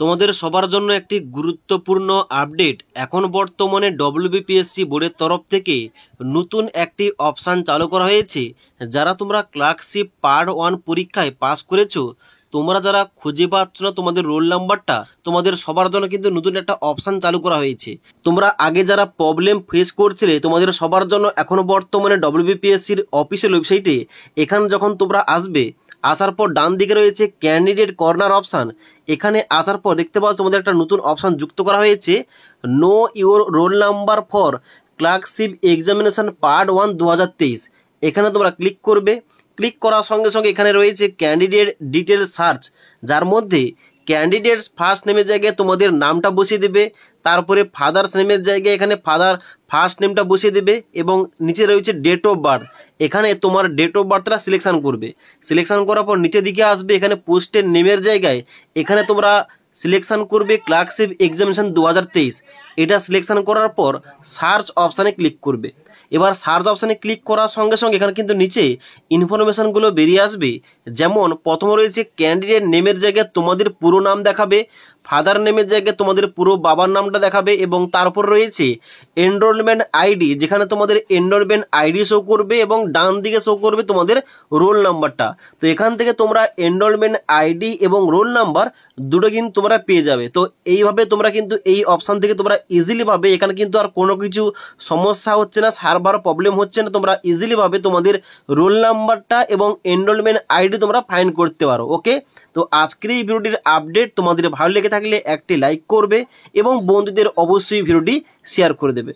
তোমাদের সবার জন্য একটি গুরুত্বপূর্ণ আপডেট। এখন বর্তমানে ডব্লিউবিপিএসসি বোর্ডের তরফ থেকে নতুন একটি অপশান চালু করা হয়েছে। যারা তোমরা ক্লার্কশিপ পার্ট 1 পরীক্ষায় পাস করেছো, তোমরা যারা খুঁজে পাচ্ছ না তোমাদের রোল নাম্বারটা, তোমাদের সবার জন্য কিন্তু নতুন একটা অপশান চালু করা হয়েছে। তোমরা আগে যারা প্রবলেম ফেস করছিলে, তোমাদের সবার জন্য এখন বর্তমানে ডব্লিউবিপিএসসির অফিসিয়াল ওয়েবসাইটে এখানে যখন তোমরা আসবে, আসার পর ডান দিকে রয়েছে ক্যান্ডিডেট কর্নার অপশান। এখানে আসার পর দেখতে পাচ্ছ তোমাদের একটা নতুন অপশান যুক্ত করা হয়েছে, know your roll number for clerkship examination part 1 2023। এখানে তোমরা ক্লিক করবে। ক্লিক করার সঙ্গে সঙ্গে এখানে রয়েছে ক্যান্ডিডেট ডিটেল সার্চ, যার মধ্যে ক্যান্ডিডেটস ফার্স্ট নেমের জায়গায় তোমাদের নামটা বসিয়ে দেবে, তারপরে ফাদার্স নেমের জায়গায় এখানে ফাদার ফার্স্ট নেমটা বসিয়ে দেবে এবং নিচে রয়েছে ডেট অফ বার্থ। এখানে তোমার ডেট অফ বার্থটা সিলেকশন করবে। সিলেকশন করার পর নিচের দিকে আসবে, এখানে পোস্টের নেমের জায়গায় এখানে তোমরা সিলেকশন করবে ক্লার্কশিপ এক্সামিনেশন 2023। এটা সিলেকশন করার পর সার্চ অপশানে ক্লিক করবে। এবার সার্চ অপশানে ক্লিক করার সঙ্গে সঙ্গে এখানে কিন্তু নিচে ইনফরমেশানগুলো বেরিয়ে আসবে। যেমন প্রথমে রয়েছে ক্যান্ডিডেট নেমের জায়গায় তোমাদের পুরো নাম দেখাবে, ফাদার নেমের জায়গায় তোমাদের পুরো বাবার নামটা দেখাবে এবং তারপর রয়েছে এনরোলমেন্ট আইডি, যেখানে তোমাদের এনরোলমেন্ট আইডি শো করবে এবং ডান দিকে শো করবে তোমাদের রোল নাম্বারটা। তো এখান থেকে তোমরা এনরোলমেন্ট আইডি এবং রোল নাম্বার দুটো কিন্তু তোমরা পেয়ে যাবে। তো এইভাবে তোমরা কিন্তু এই অপশান থেকে তোমরা ইজিলি ভাবে, এখানে কিন্তু আর কোনো কিছু সমস্যা হচ্ছে না, সার্ভার প্রবলেম হচ্ছে না, তোমরা ইজিলি ভাবে তোমাদের রোল নাম্বারটা এবং এনরোলমেন্ট আইডি তোমরা ফাইন্ড করতে পারো। ওকে, তো আজকের এই ভিডিওটির আপডেট তোমাদের ভালো লেগে থাকলে একটি লাইক করবে এবং বন্ধুদের অবশ্যই ভিডিওটি শেয়ার করে দেবে।